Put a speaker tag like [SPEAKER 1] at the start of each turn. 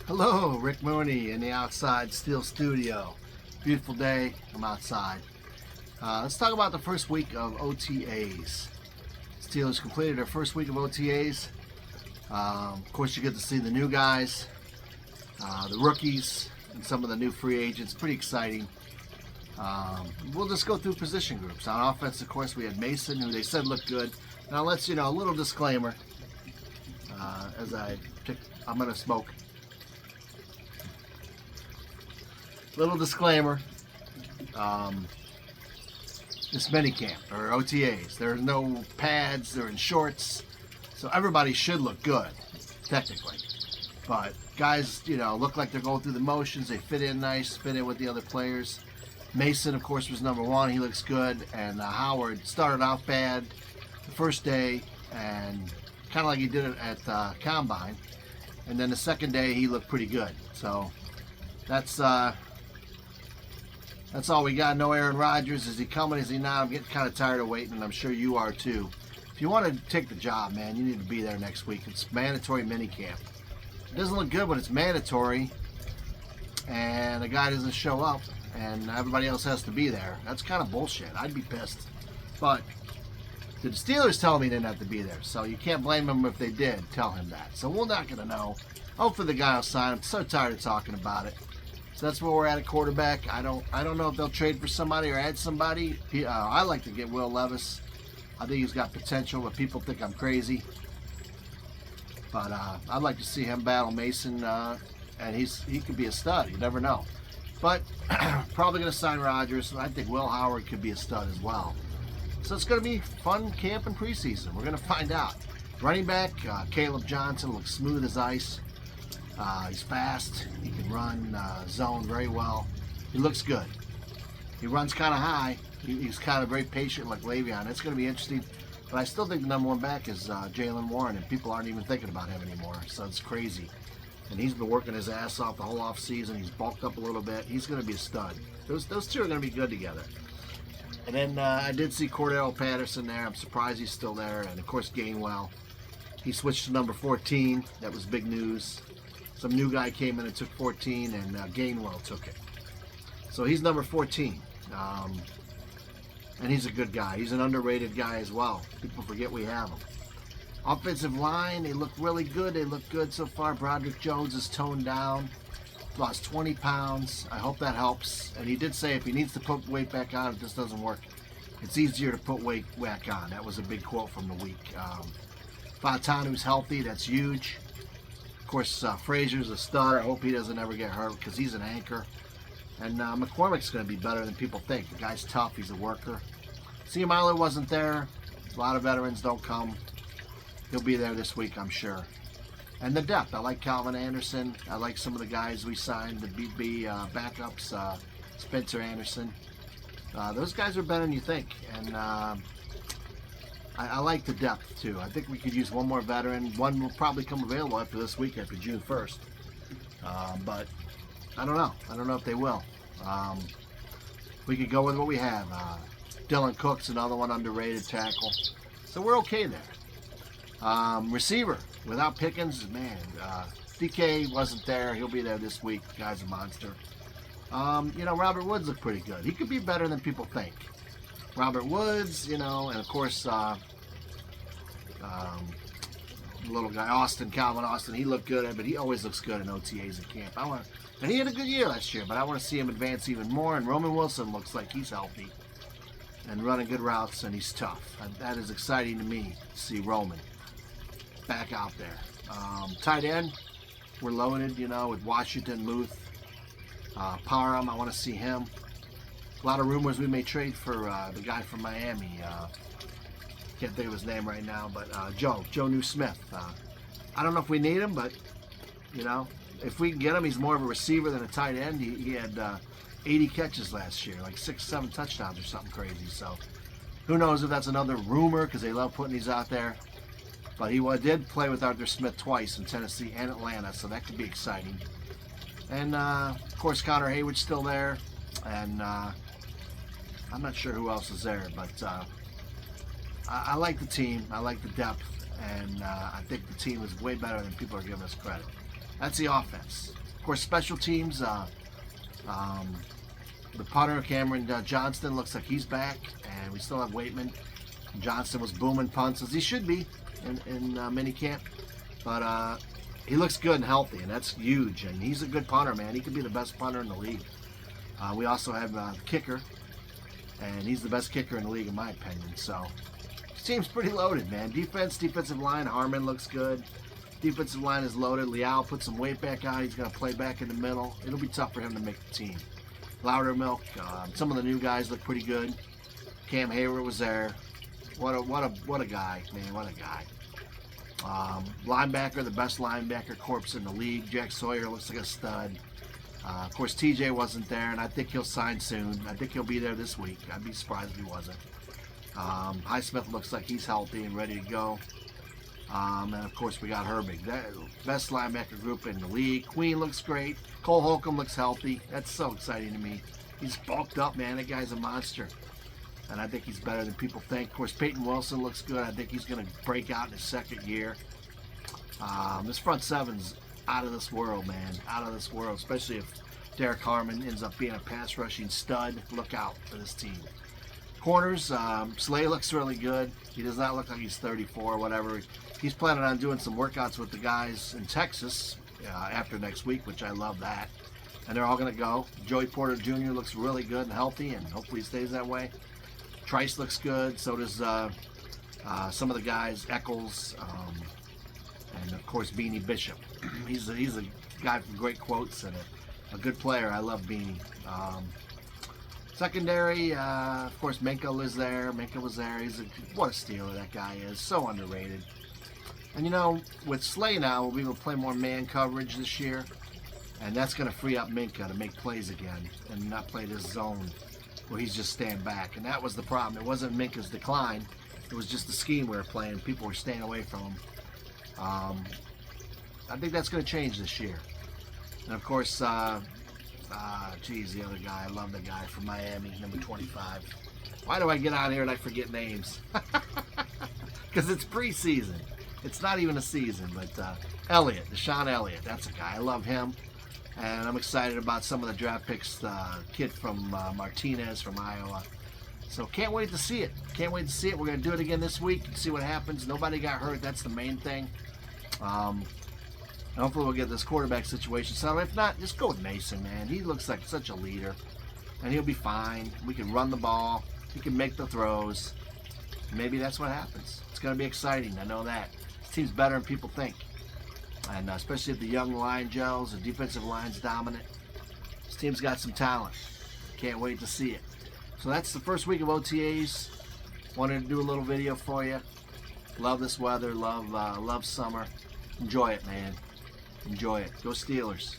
[SPEAKER 1] Hello, Rick Mooney in the Outside Steel Studio. Beautiful day, I'm outside. Let's talk about the first week of OTAs. Steelers completed their first week of OTAs. Of course, you get to see the new guys, the rookies, and some of the new free agents. Pretty exciting. We'll just go through position groups. On offense, of course, we had Mason, who they said looked good. Now, let's, a little disclaimer as I'm going to smoke. Little disclaimer, it's minicamp or OTAs. There are no pads, they're in shorts, so everybody should look good, technically. But guys, look like they're going through the motions. They fit in nice, fit in with the other players. Mason, of course, was number one. He looks good. And Howard started out bad the first day, and kind of like he did it at Combine. And then the second day, he looked pretty good. So that's all we got. No Aaron Rodgers. Is he coming? Is he not? I'm getting kind of tired of waiting, and I'm sure you are too. If you want to take the job, man, you need to be there next week. It's mandatory minicamp. It doesn't look good, but it's mandatory, and a guy doesn't show up, and everybody else has to be there. That's kind of bullshit. I'd be pissed. But the Steelers tell me they didn't have to be there, so you can't blame them if they did tell him that. So we're not going to know. Hopefully the guy will sign. I'm so tired of talking about it. So that's where we're at quarterback. I don't know if they'll trade for somebody or add somebody. I like to get Will Levis. I think he's got potential, but people think I'm crazy. But I'd like to see him battle Mason, and he could be a stud. You never know. But probably going to sign Rodgers. I think Will Howard could be a stud as well. So it's going to be fun camp and preseason. We're going to find out. Running back, Caleb Johnson looks smooth as ice. He's fast. He can run zone very well. He looks good. He runs kind of high. He's kind of very patient like Le'Veon. It's going to be interesting. But I still think the number one back is Jaylen Warren, and people aren't even thinking about him anymore. So it's crazy. And he's been working his ass off the whole offseason. He's bulked up a little bit. He's going to be a stud. Those two are going to be good together. And then I did see Cordell Patterson there. I'm surprised he's still there. And, of course, Gainwell. He switched to number 14. That was big news. Some new guy came in and took 14, and Gainwell took it. So he's number 14. And he's a good guy. He's an underrated guy as well. People forget we have him. Offensive line, they look really good. They look good so far. Broderick Jones is toned down. Lost 20 pounds. I hope that helps. And he did say if he needs to put weight back on, if this doesn't work, it's easier to put weight back on. That was a big quote from the week. Fontanu's healthy. That's huge. Of course, Frazier's a star. I hope he doesn't ever get hurt because he's an anchor. And McCormick's going to be better than people think. The guy's tough. He's a worker. Seumalo wasn't there. A lot of veterans don't come. He'll be there this week, I'm sure. And the depth. I like Calvin Anderson. I like some of the guys we signed, the BB backups, Spencer Anderson. Those guys are better than you think. And I like the depth, too. I think we could use one more veteran. One will probably come available after this week, after June 1st. But I don't know. I don't know if they will. We could go with what we have. Dylan Cook's another one, underrated tackle. So we're okay there. Receiver, without Pickens, man. DK wasn't there. He'll be there this week. The guy's a monster. Robert Woods looked pretty good. He could be better than people think. Robert Woods, and of course, little guy, Calvin Austin, he looked good, but he always looks good in OTAs and camp. And he had a good year last year, but I want to see him advance even more. And Roman Wilson looks like he's healthy and running good routes, and he's tough. And that is exciting to me to see Roman back out there. Tight end, we're loaded, with Washington, Muth, Parham. I want to see him. A lot of rumors we may trade for the guy from Miami. Can't think of his name right now, but Joe New-Smith. I don't know if we need him, but, if we can get him, he's more of a receiver than a tight end. He had 80 catches last year, like 6-7 touchdowns or something crazy. So who knows if that's another rumor because they love putting these out there. But he did play with Arthur Smith twice in Tennessee and Atlanta, so that could be exciting. And, of course, Connor Hayward's still there. And I'm not sure who else is there, but I like the team. I like the depth. And I think the team is way better than people are giving us credit. That's the offense. Of course, special teams. The punter, Cameron Johnston, looks like he's back, and we still have Waitman. Johnston was booming punts, as he should be in minicamp. But he looks good and healthy, and that's huge. And he's a good punter, man. He could be the best punter in the league. We also have the kicker, and he's the best kicker in the league, in my opinion. So, this team's pretty loaded, man. Defensive line, Harmon looks good. Defensive line is loaded. Leal put some weight back on. He's going to play back in the middle. It'll be tough for him to make the team. Loudermilk, some of the new guys look pretty good. Cam Hayward was there. What a guy, man! What a guy. Linebacker, the best linebacker corpse in the league. Jack Sawyer looks like a stud. Of course, TJ wasn't there, and I think he'll sign soon. I think he'll be there this week. I'd be surprised if he wasn't. Highsmith looks like he's healthy and ready to go. And of course, we got Herbig, best linebacker group in the league. Queen looks great. Cole Holcomb looks healthy. That's so exciting to me. He's bulked up, man. That guy's a monster. And I think he's better than people think. Of course, Peyton Wilson looks good. I think he's going to break out in his second year. This front seven's out of this world, man. Out of this world, especially if Derek Harmon ends up being a pass rushing stud. Look out for this team. Corners, Slay looks really good. He does not look like he's 34 or whatever. He's planning on doing some workouts with the guys in Texas after next week, which I love that. And they're all going to go. Joey Porter Jr. looks really good and healthy, and hopefully he stays that way. Trice looks good. So does some of the guys, Eccles, and of course Beanie Bishop. He's a guy with great quotes and a good player. I love Beanie. Secondary, of course, Minka was there. What a stealer that guy is. So underrated. And you know, with Slay now, we'll be able to play more man coverage this year. And that's going to free up Minka to make plays again and not play this zone where he's just stand back. And that was the problem. It wasn't Minka's decline. It was just the scheme we were playing. People were staying away from him. I think that's going to change this year. And of course, the other guy. I love the guy from Miami, number 25. Why do I get on here and I forget names? Because it's preseason. It's not even a season, but Deshaun Elliott, that's a guy. I love him. And I'm excited about some of the draft picks. Kid from Martinez from Iowa. So can't wait to see it. Can't wait to see it. We're going to do it again this week and see what happens. Nobody got hurt. That's the main thing. Hopefully we'll get this quarterback situation settled. If not, just go with Mason, man. He looks like such a leader. And he'll be fine. We can run the ball. He can make the throws. Maybe that's what happens. It's going to be exciting. I know that. This team's better than people think. And especially if the young line gels, the defensive line's dominant. This team's got some talent. Can't wait to see it. So that's the first week of OTAs. Wanted to do a little video for you. Love this weather. Love summer. Enjoy it, man. Enjoy it. Go Steelers.